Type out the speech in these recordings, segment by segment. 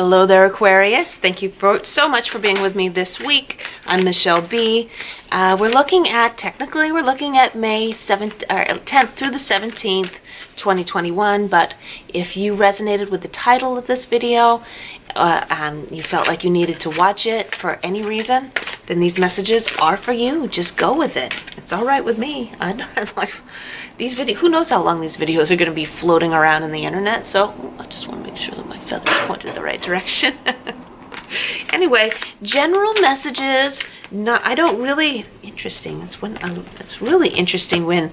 Hello there, Aquarius. Thank you so much for being with me this week. I'm Michelle B. We're looking at May 7th, 10th through the 17th, 2021. But if you resonated with the title of this video, you felt like you needed to watch it for any reason, then these messages are for you. Just go with it. It's all right with me. I'm like, these videos, who knows how long these videos are going to be floating around in the internet, so I just want to make sure that my feathers pointed the right direction. Anyway, general messages, interesting. It's really interesting when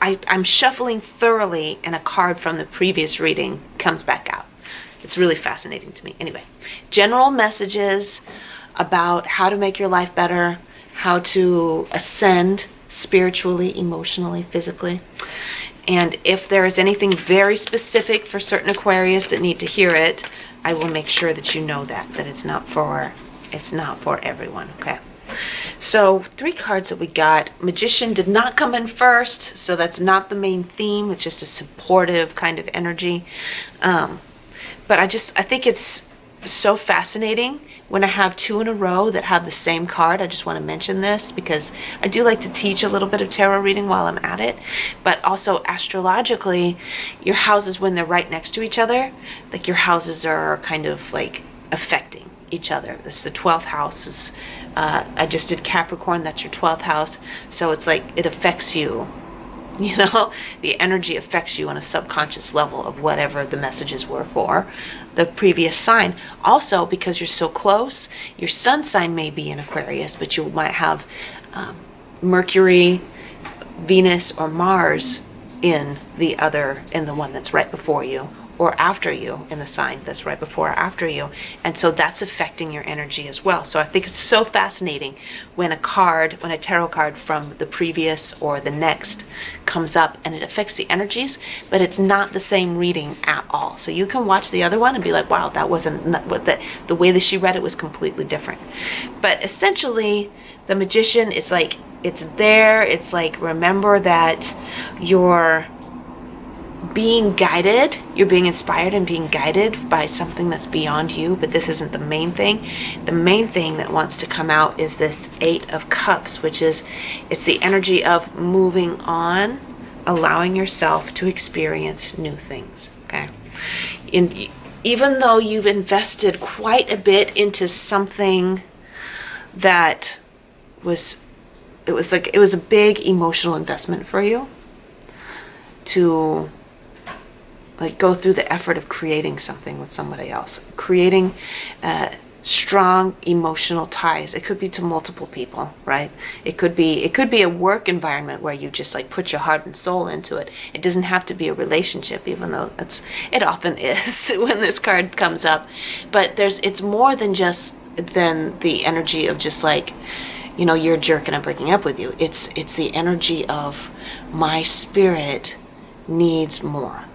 I'm shuffling thoroughly and a card from the previous reading comes back out. It's really fascinating to me. Anyway, general messages about how to make your life better, how to ascend spiritually, emotionally, physically. And if there is anything very specific for certain Aquarius that need to hear it, I will make sure that you know that it's not for everyone, okay? So 3 cards that we got. Magician did not come in first, so that's not the main theme. It's just a supportive kind of energy. But I think it's so fascinating when I have 2 in a row that have the same card. I just want to mention this because I do like to teach a little bit of tarot reading while I'm at it. But also astrologically, your houses, when they're right next to each other, like your houses are kind of like affecting each other. This is the 12th house. I just did Capricorn, that's your 12th house. So it's like it affects you. You know, the energy affects you on a subconscious level of whatever the messages were for the previous sign. Also, because you're so close, your sun sign may be in Aquarius, but you might have Mercury, Venus, or Mars in the one that's right before you, or after you in the sign that's right before or after you. And so that's affecting your energy as well. So I think it's so fascinating when a tarot card from the previous or the next comes up and it affects the energies, but it's not the same reading at all. So you can watch the other one and be like, wow, that wasn't what the way that she read it was completely different. But essentially, the Magician is like, it's there. It's like, remember that you're being guided, you're being inspired and being guided by something that's beyond you, but this isn't the main thing. The main thing that wants to come out is this 8 of Cups, which is, it's the energy of moving on, allowing yourself to experience new things, okay? Even though you've invested quite a bit into something that it was a big emotional investment for you to like go through the effort of creating something with somebody else, creating strong emotional ties. It could be to multiple people, right? It could be a work environment where you just like put your heart and soul into it. It doesn't have to be a relationship, even though it often is when this card comes up. But it's more than the energy of just like, you know, you're a jerk and I'm breaking up with you. It's the energy of my spirit needs more.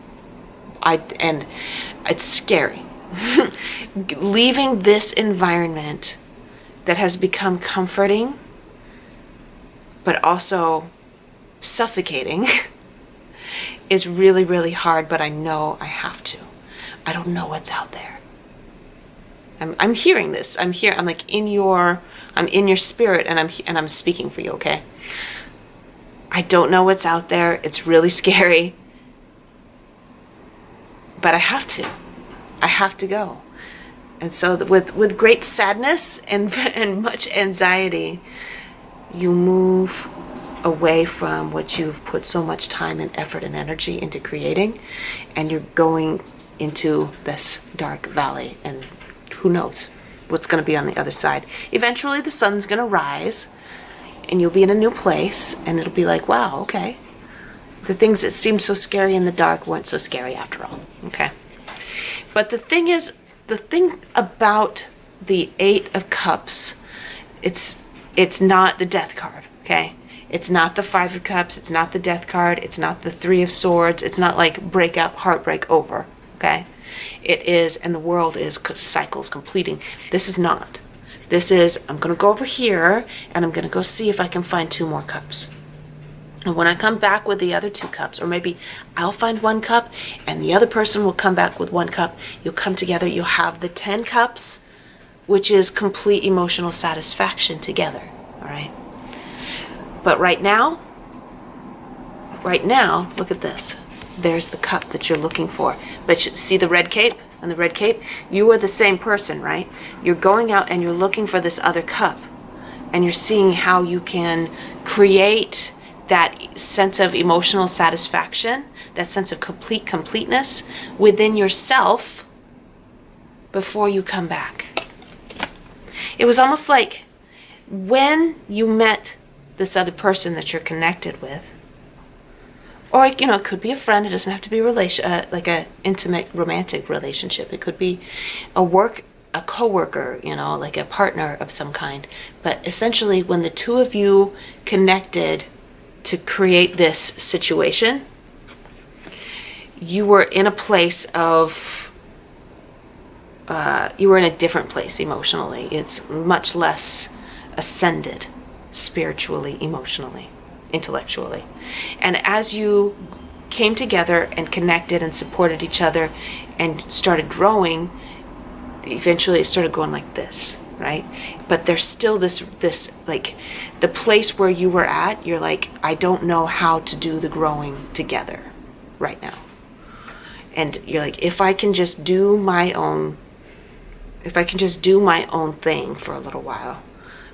And it's scary. Leaving this environment that has become comforting, but also suffocating, is really, really hard, but I know I have to. I don't know what's out there. I'm hearing this. I'm like I'm in your spirit, and I'm speaking for you, okay? I don't know what's out there. It's really scary. But I have to go. And so with great sadness and much anxiety, you move away from what you've put so much time and effort and energy into creating, and you're going into this dark valley, and who knows what's going to be on the other side. Eventually the sun's going to rise and you'll be in a new place, and it'll be like, wow, okay. The things that seemed so scary in the dark weren't so scary after all, okay? But the thing about the 8 of Cups, it's not the Death card, okay? It's not the 5 of Cups, it's not the Death card, it's not the 3 of Swords, it's not like breakup, heartbreak, over, okay? It is, and the world is cycles completing. This is not. This is, I'm going to go over here, and I'm going to go see if I can find 2 more cups. And when I come back with the other 2 cups, or maybe I'll find 1 cup and the other person will come back with 1 cup, you'll come together, you'll have the 10 cups, which is complete emotional satisfaction together, all right? But right now, look at this. There's the cup that you're looking for. But see the red cape? And the red cape? You are the same person, right? You're going out and you're looking for this other cup. And you're seeing how you can create that sense of emotional satisfaction, that sense of completeness within yourself before you come back. It was almost like when you met this other person that you're connected with, or it could be a friend. It doesn't have to be like a intimate romantic relationship. It could be a coworker, like a partner of some kind. But essentially, when the 2 of you connected to create this situation, you were in a place of, you were in a different place emotionally. It's much less ascended spiritually, emotionally, intellectually. And as you came together and connected and supported each other and started growing, eventually it started going like this, right? But there's still this like the place where you were at, you're like, I don't know how to do the growing together right now. And you're like, if I can just do my own thing for a little while,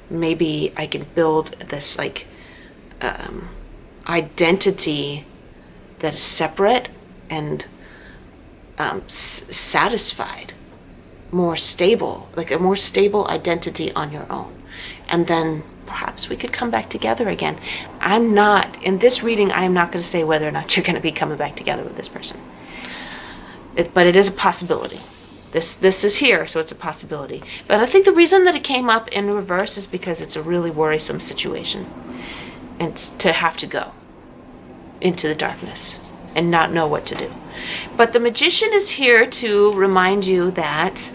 maybe I can build this like identity that is separate and satisfied, more stable, like a more stable identity on your own. And then perhaps we could come back together again. In this reading, I am not going to say whether or not you're going to be coming back together with this person. But it is a possibility. This is here, so it's a possibility. But I think the reason that it came up in reverse is because it's a really worrisome situation. And to have to go into the darkness and not know what to do. But the Magician is here to remind you that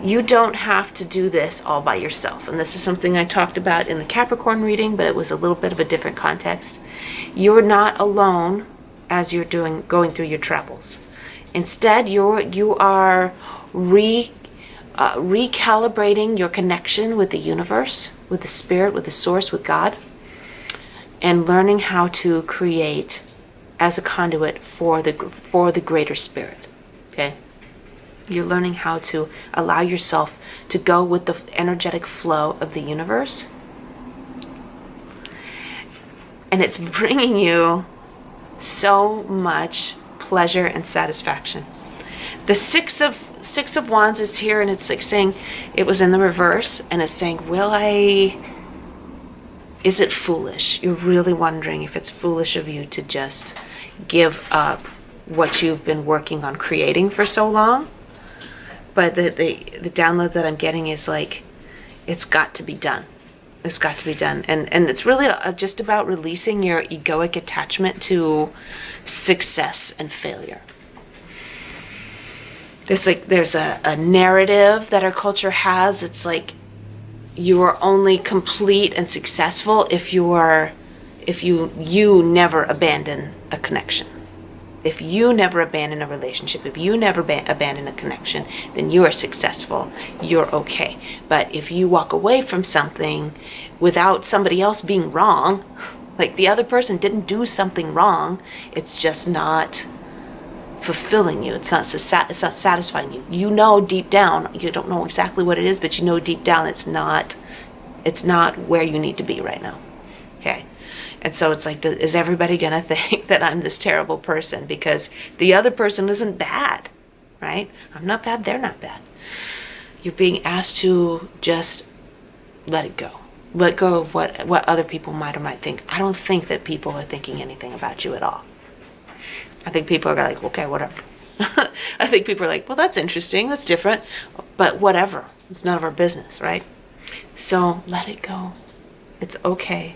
you don't have to do this all by yourself. And this is something I talked about in the Capricorn reading, but it was a little bit of a different context. You're not alone as you're going through your travels. Instead, you are recalibrating your connection with the universe, with the spirit, with the source, with God, and learning how to create as a conduit for the greater spirit. Okay? You're learning how to allow yourself to go with the energetic flow of the universe. And it's bringing you so much pleasure and satisfaction. The Six of Wands is here, and it's like saying, it was in the reverse, and it's saying, is it foolish? You're really wondering if it's foolish of you to just give up what you've been working on creating for so long. But the download that I'm getting is like, it's got to be done. It's got to be done. And it's really just about releasing your egoic attachment to success and failure. There's a narrative that our culture has. It's like you are only complete and successful if you never abandon a connection. If you never abandon a relationship, if you never abandon a connection, then you are successful. You're okay. But if you walk away from something without somebody else being wrong, like the other person didn't do something wrong, it's just not fulfilling you. It's not satisfying you. You know deep down, you don't know exactly what it is, but you know deep down it's not where you need to be right now. Okay. And so it's like, is everybody going to think that I'm this terrible person? Because the other person isn't bad, right? I'm not bad. They're not bad. You're being asked to just let it go. Let go of what other people might or might think. I don't think that people are thinking anything about you at all. I think people are like, okay, whatever. I think people are like, well, that's interesting. That's different. But whatever. It's none of our business, right? So let it go. It's okay.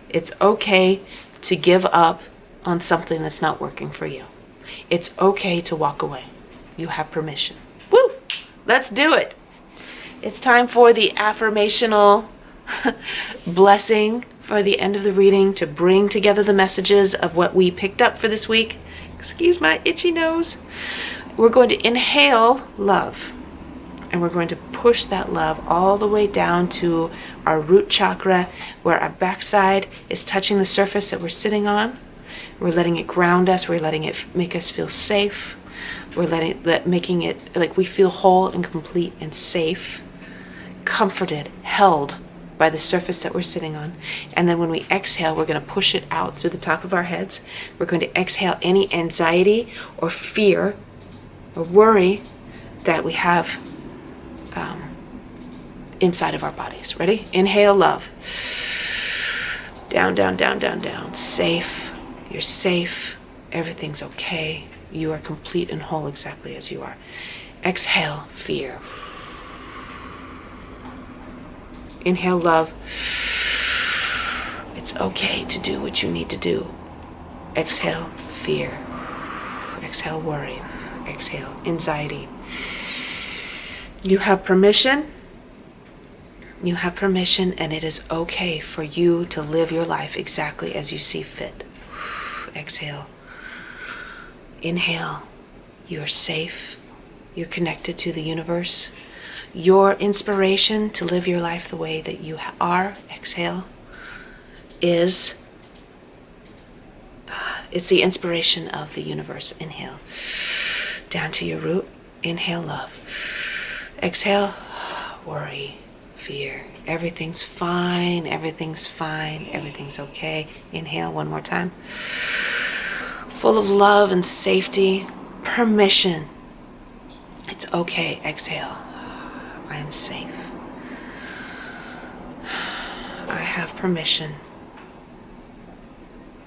It's okay to give up on something that's not working for you. It's okay to walk away. You have permission. Woo! Let's do it. It's time for the affirmational blessing for the end of the reading to bring together the messages of what we picked up for this week. Excuse my itchy nose. We're going to inhale love. And we're going to push that love all the way down to our root chakra, where our backside is touching the surface that we're sitting on. We're letting it ground us. We're letting it make us feel safe. We're making it like we feel whole and complete and safe, comforted, held by the surface that we're sitting on. And then when we exhale, we're going to push it out through the top of our heads. We're going to exhale any anxiety or fear or worry that we have inside of our bodies. Ready? Inhale love. Down, down, down, down, down. Safe. You're safe. Everything's okay. You are complete and whole exactly as you are. Exhale fear. Inhale love. It's okay to do what you need to do. Exhale fear. Exhale worry. Exhale anxiety. You have permission. You have permission, and it is okay for you to live your life exactly as you see fit. Exhale. Inhale. You're safe. You're connected to the universe. Your inspiration to live your life the way that you are, exhale, is, it's the inspiration of the universe. Inhale. Down to your root. Inhale love. Exhale worry. Fear. Everything's fine. Everything's fine. Everything's okay. Inhale one more time. Full of love and safety. Permission. It's okay. Exhale. I am safe. I have permission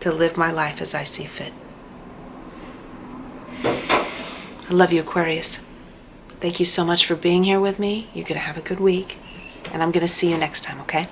to live my life as I see fit. I love you, Aquarius. Thank you so much for being here with me. You're going to have a good week. And I'm going to see you next time, okay?